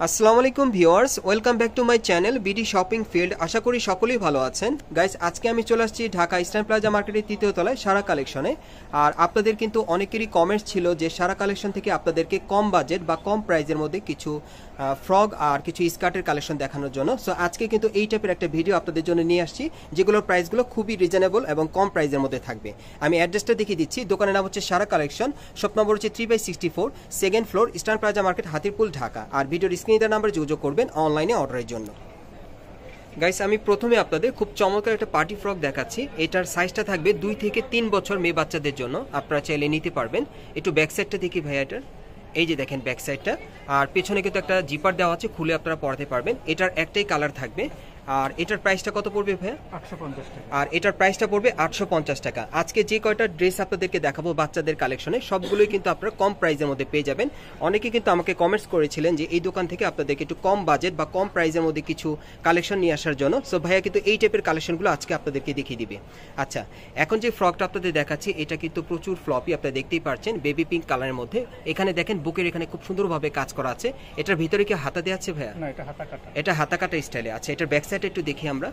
আসসালামু আলাইকুম viewers, welcome back to my channel BD shopping field. আশা করি সকলেই ভালো আছেন। গাইস, আজকে আমি চলে আসছি ঢাকা ইস্টার্ন প্লাজা মার্কেটের তৃতীয় তলায় সারা কালেকশনে। আর আপনাদের কিন্তু অনেকেরই কমেন্টস ছিল যে সারা কালেকশন থেকে আপনাদেরকে কম বাজেট বা কম প্রাইজের মধ্যে কিছু ফ্রক আর কিছু স্কার্টের কালেকশন দেখানোর জন্য। সো আজকে কিন্তু এই টাইপের একটা ভিডিও আপনাদের জন্য নিয়ে আসছি, যেগুলোর প্রাইসগুলো খুবই রিজনেবল এবং কম প্রাইজের মধ্যে থাকবে। আমি অ্যাড্রেসটা দেখিয়ে দিচ্ছি। দোকানের নাম হচ্ছে সারা কালেকশন, শপ নম্বর হচ্ছে 3/64, second floor, eastern plaza market, Hatirpool, Dhaka. আর ভিডিওর স্ক্রিনে নাম্বার যোগাযোগ করবেন অনলাইনে অর্ডারের জন্য। গাইস, আমি প্রথমে আপনাদের খুব চমৎকার একটা পার্টি ফ্রক দেখাচ্ছি। এটার সাইজটা থাকবে 2 থেকে 3 বছর মেয়ে বাচ্চাদের জন্য, আপনারা চাইলে নিতে পারবেন। একটু ব্যাক সাইডটা দেখি ভাইয়া, এটার এই যে দেখেন ব্যাক সাইডটা, আর পেছনে কিন্তু একটা জিপার দেওয়া আছে, খুলে আপনারা পরাতে পারবেন। এটার একটাই কালার থাকবে। আর এটার প্রাইসটা কত পড়বে ভাইয়া? 850 টাকা। আর এটার প্রাইসটা পড়বে 850 টাকা। আজকে যে কয়টা ড্রেস আপনাদেরকে দেখাবো বাচ্চাদের কালেকশনে, সবগুলোই কিন্তু আপনারা কম প্রাইসের মধ্যে পেয়ে যাবেন। অনেকে কিন্তু আমাকে কমেন্টস করেছিলেন যে এই দোকান থেকে আপনাদেরকে একটু কম বাজেট বা কম প্রাইসের মধ্যে কিছু কালেকশন নিয়ে আসার জন্য। সো ভাইয়া কিন্তু এই টাইপের কালেকশনগুলো আজকে আপনাদেরকে দেখিয়ে দিবে। আচ্ছা, এখন যে ফ্রকটা আপনাদের দেখাচ্ছি, এটা কিন্তু প্রচুর ফ্লপি, আপনারা দেখতেই পাচ্ছেন, বেবি পিঙ্ক কালারের মধ্যে। এখানে দেখেন বুকের এখানে খুব সুন্দরভাবে কাজ করা আছে। এটার ভিতরে কি হাতা দেওয়া আছে ভাইয়া? না, এটা হাতা কাটা। এটা হাতা কাটা স্টাইলে আছে। এটার ব্যাক সাইড একটু দেখি আমরা।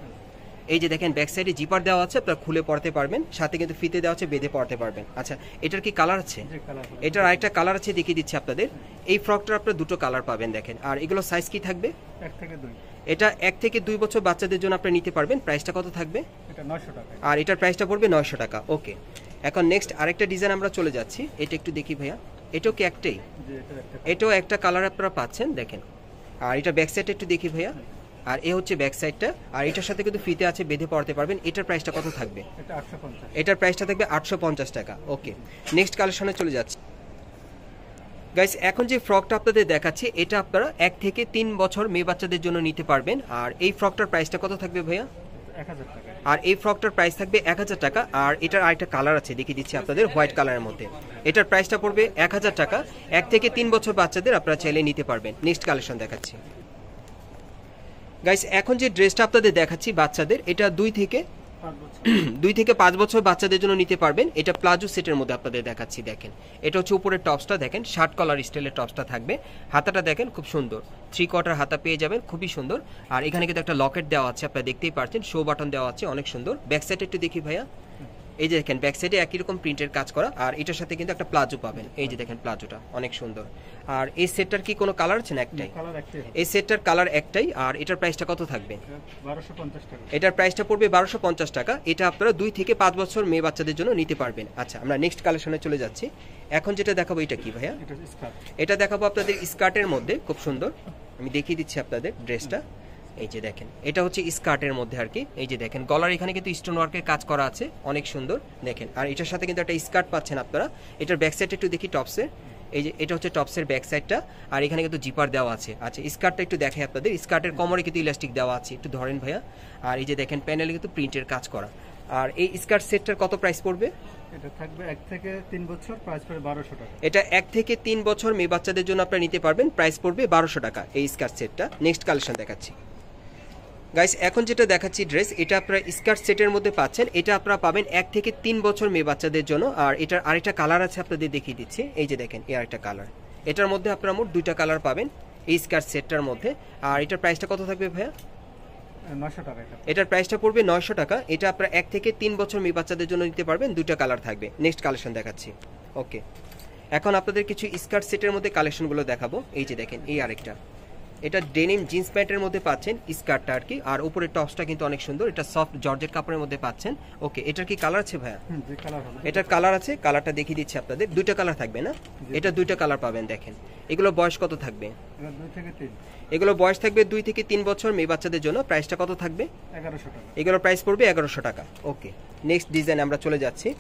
এই যে দেখেন ব্যাক সাইডে জিপার দেওয়া আছে, আপনারা খুলে পড়তে পারবেন, সাথে কিন্তু ফিতে দেওয়া আছে, বেঁধে পড়তে পারবেন। আচ্ছা, এটার কি কালার আছে? এটার আরেকটা কালার আছে, দেখিয়ে দিচ্ছি আপনাদের। এই ফ্রকটার আপনারা দুটো কালার পাবেন দেখেন। আর এগুলো সাইজ কি থাকবে? 1 থেকে 2। এটা 1 থেকে 2 বছর বাচ্চাদের জন্য আপনারা নিতে পারবেন। প্রাইসটা কত থাকবে? এটা 900 টাকা। আর এটার প্রাইসটা পড়বে 900 টাকা। ওকে, এখন নেক্সট আরেকটা ডিজাইন আমরা চলে যাচ্ছি। এটা একটু দেখি ভাইয়া, এটাও কি একটাই? এটাও একটা কালার আপনারা পাচ্ছেন দেখেন। আর এটা ব্যাক সাইডটা একটু দেখি ভাইয়া। আর এ হচ্ছে ব্যাক সাইডটা, আর এটার সাথে কিন্তু ফিতে আছে, বেঁধে পড়তে পারবেন। এটার প্রাইসটা কত থাকবে? এটা 850। এটার প্রাইসটা থাকবে 850 টাকা। ওকে, নেক্সট কালেকশনে চলে যাচ্ছে। গাইস, এখন যে ফ্রকটা আপনাদের দেখাচ্ছি, এটা আপনারা 1 থেকে 3 বছর মেয়ে বাচ্চাদের জন্য নিতে পারবেন। আর এই ফ্রকটার প্রাইসটা কত থাকবে ভাইয়া? 1000 টাকা। আর এই ফ্রকটার প্রাইস থাকবে 1000 টাকা। আর এটার আরেকটা কালার আছে, দেখিয়ে দিচ্ছি আপনাদের, হোয়াইট কালারের মধ্যে। এটার প্রাইসটা পড়বে 1000 টাকা। 1 থেকে 3 বছর বাচ্চাদের আপনারা চাইলে নিতে পারবেন। নেক্সট কালেকশন দেখাচ্ছি। গাইস, এখন যে ড্রেসটা আপনাদের দেখাচ্ছি বাচ্চাদের, এটা 2 থেকে 5 বছর বাচ্চাদের জন্য নিতে পারবেন। এটা প্লাজো সেটের মধ্যে আপনাদের দেখাচ্ছি দেখেন। এটা হচ্ছে উপরের টপসটা দেখেন, শার্ট কলার স্টাইলের টপসটা থাকবে। হাতাটা দেখেন খুব সুন্দর, 3/4 হাতা পেয়ে যাবেন, খুবই সুন্দর। আর এখানে কিন্তু একটা লকেট দেওয়া আছে, আপনারা দেখতেই পাচ্ছেন, শো বাটন দেওয়া আছে, অনেক সুন্দর। ব্যাক সাইড একটু দেখি ভাইয়া। এই যে দেখেন ব্যাক সাইডে একই রকম প্রিন্টের কাজ করা। আর এটার সাথে কিন্তু একটা প্লাজো পাবেন। এই যে দেখেন প্লাজোটা অনেক সুন্দর। আর এই সেটটার কি কোনো কালার আছে না? একটাই। এই সেটটার কালার একটাই। আর এটার প্রাইসটা কত থাকবে? 1250 টাকা। এটার প্রাইসটা পড়বে 1250 টাকা। এটা আপনারা 2 থেকে 5 বছর মেয়ে বাচ্চাদের জন্য নিতে পারবেন। আচ্ছা, আমরা নেক্সট কালেকশনে চলে যাচ্ছি। এখন যেটা দেখাবো, এটা কি ভাইয়া? এটা দেখাবো আপনাদের স্কার্টের মধ্যে, খুব সুন্দর। আমি দেখিয়ে দিচ্ছি আপনাদের ড্রেসটা। এই যে দেখেন, এটা হচ্ছে স্কার্টের মধ্যে আর কি। এই যে দেখেন গলার এখানে কিন্তু স্টোন ওয়ার্কের কাজ করা আছে, অনেক সুন্দর দেখেন। আর এটার সাথে কিন্তু একটা স্কার্ট পাচ্ছেন আপনারা। এটার ব্যাক সাইডটা একটু দেখি টপসের। এই যে এটা হচ্ছে টপসের ব্যাক সাইডটা। আর এখানে কিন্তু জিপার দেওয়া আছে। আচ্ছা, স্কার্টটা একটু দেখাই আপনাদের। স্কার্টের কোমরে কিন্তু ইলাস্টিক দেওয়া আছে, একটু ধরেন ভাইয়া। আর এই যে দেখেন প্যানেলে কিন্তু প্রিন্টের কাজ করা। আর এই স্কার্ট সেটটার কত প্রাইস পড়বে? এটা থাকবে 1 থেকে 3 বছর, প্রাইস পড়বে 1200 টাকা। এটা 1 থেকে 3 বছর মেয়ে বাচ্চাদের জন্য আপনারা নিতে পারবেন, প্রাইস পড়বে 1200 টাকা এই স্কার্ট সেটটা। নেক্সট কালেকশন দেখাচ্ছি। গাইস, এখন যেটা দেখাচ্ছি ড্রেস, এটা আপনারা স্কার্ট সেটের মধ্যে পাচ্ছেন। এটা আপনারা পাবেন 1 থেকে 3 বছর মেয়ে বাচ্চাদের জন্য। আর এটার আরেকটা কালার আছে, আপনাদের দেখিয়ে দিচ্ছি। এই যে দেখেন, এই আরেকটা কালার। এটার মধ্যে আপনারা মোট 2টা কালার পাবেন এই স্কার্ট সেটটার মধ্যে। আর এটার প্রাইসটা কত থাকবে ভাইয়া? 900 টাকা। এটার প্রাইসটা পড়বে 900 টাকা। এটা আপনারা 1 থেকে 3 বছর মেয়ে বাচ্চাদের জন্য নিতে পারবেন, 2টা কালার থাকবে। নেক্সট কালেকশন দেখাচ্ছি। ওকে, এখন আপনাদের কিছু স্কার্ট সেটের মধ্যে কালেকশনগুলো দেখাবো। এই যে দেখেন, এই আরেকটা, এটা ডেনিম জিন্স প্যান্টের মধ্যে পাচ্ছেন স্কার্টটা আর কি। আর উপরের টপসটা কিন্তু অনেক সুন্দর, এটা সফট জর্জেট কাপড়ের মধ্যে পাচ্ছেন। ওকে, এটার কি কালার আছে ভাইয়া? এটার কালার আছে, কালারটা দেখিয়ে দিচ্ছি আপনাদের। 2টা কালার থাকবে না? এটা 2টা কালার পাবেন দেখেন। এগুলো বয়স কত থাকবে? 2 থেকে 3। এগুলো বয়স থাকবে 2 থেকে 3 বছর মেয়ে বাচ্চাদের জন্য। প্রাইসটা কত থাকবে? 1100 টাকা। এগুলোর প্রাইস পড়বে 1100 টাকা। ওকে, নেক্সট ডিজাইন আমরা চলে যাচ্ছি।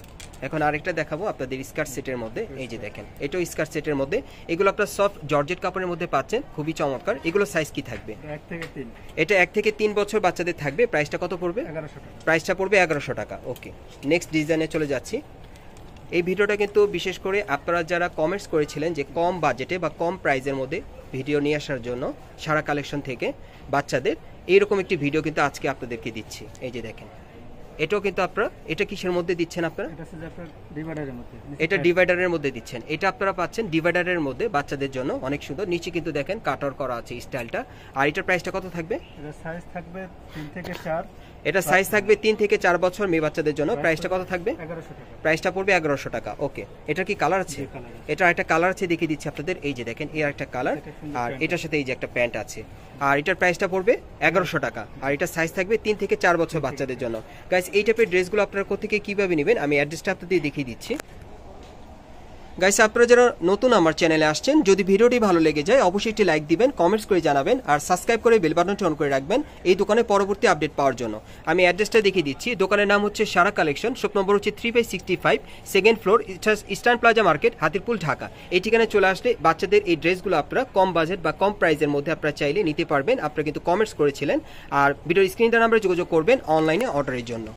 এখন আরেকটা দেখাবো আপনাদের স্কার্ট সেটের মধ্যে। এই যে দেখেন, এটাও স্কার্ট সেটের মধ্যে। এগুলো আপনারা সফট জর্জেট কাপড়ের মধ্যে পাচ্ছেন, খুবই চমৎকার। এগুলো সাইজ কি থাকবে? 1 থেকে 3। এটা 1 থেকে 3 বছর বাচ্চাদের থাকবে। প্রাইসটা কত পড়বে? 1100 টাকা। প্রাইসটা পড়বে 1100 টাকা। ওকে, নেক্সট ডিজাইনে চলে যাচ্ছি। এই ভিডিওটা কিন্তু বিশেষ করে আপনারা যারা কমেন্টস করেছিলেন যে কম বাজেটে বা কম প্রাইসের মধ্যে ভিডিও নিয়ে আসার জন্য সারা কালেকশন থেকে বাচ্চাদের, এইরকম একটি ভিডিও কিন্তু আজকে আপনাদেরকে দিচ্ছি। এই যে দেখেন, এটাও কিন্তু আপনারা, এটা কিসের মধ্যে দিচ্ছেন আপনারা? এটা হচ্ছে যে আপনার ডিভাইডারের মধ্যে। এটা ডিভাইডারের মধ্যে দিচ্ছেন, এটা আপনারা পাচ্ছেন ডিভাইডারের মধ্যে বাচ্চাদের জন্য, অনেক সুন্দর। নিচে কিন্তু দেখেন কাটার করা আছে স্টাইলটা। আর এটার প্রাইসটা কত থাকবে? এটা সাইজ থাকবে 3 থেকে 4। এটা সাইজ থাকবে 3 থেকে 4 বছর মেয়ে বাচ্চাদের জন্য। প্রাইসটা কত থাকবে? 1100 টাকা। প্রাইসটা পড়বে 1100 টাকা। ওকে, এটা কি কালার আছে? এটা একটা কালার আছে, দেখিয়ে দিচ্ছি আপনাদের। এই যে দেখেন, এর একটা কালার, আর এটার সাথে এই যে একটা প্যান্ট আছে। আর এটার প্রাইসটা পড়বে 1100 টাকা। আর এটা সাইজ থাকবে 3 থেকে 4 বছর বাচ্চাদের জন্য। গাইস, এই টাইপের ড্রেসগুলো আপনারা কোথেকে কিভাবে নেবেন আমি অ্যাড্রেসটা আপনাদের দেখিয়ে দিচ্ছি। গাইস, আপনারা যারা নতুন আমার চ্যানেলে আসছেন, যদি ভিডিওটি ভালো লেগে যায় অবশ্যই একটি লাইক দিবেন, কমেন্টস করে জানাবেন, আর সাবস্ক্রাইব করে বেল বাটনটি অন করে রাখবেন এই দোকানে পরবর্তী আপডেট পাওয়ার জন্য। আমি অ্যাড্রেসটা দেখিয়ে দিচ্ছি। দোকানের নাম হচ্ছে সারা কালেকশন, শপ নম্বর হচ্ছে 3/65, second floor, eastern plaza market, Hatirpool, Dhaka. এই ঠিকানায় চলে আসলে বাচ্চাদের এই ড্রেসগুলো আপনারা কম বাজেট বা কম প্রাইসের মধ্যে আপনারা চাইলে নিতে পারবেন। আপনারা কিন্তু কমেন্টস করেছিলেন। আর ভিডিওর স্ক্রিনটা নাম্বারে যোগাযোগ করবেন অনলাইনে অর্ডারের জন্য।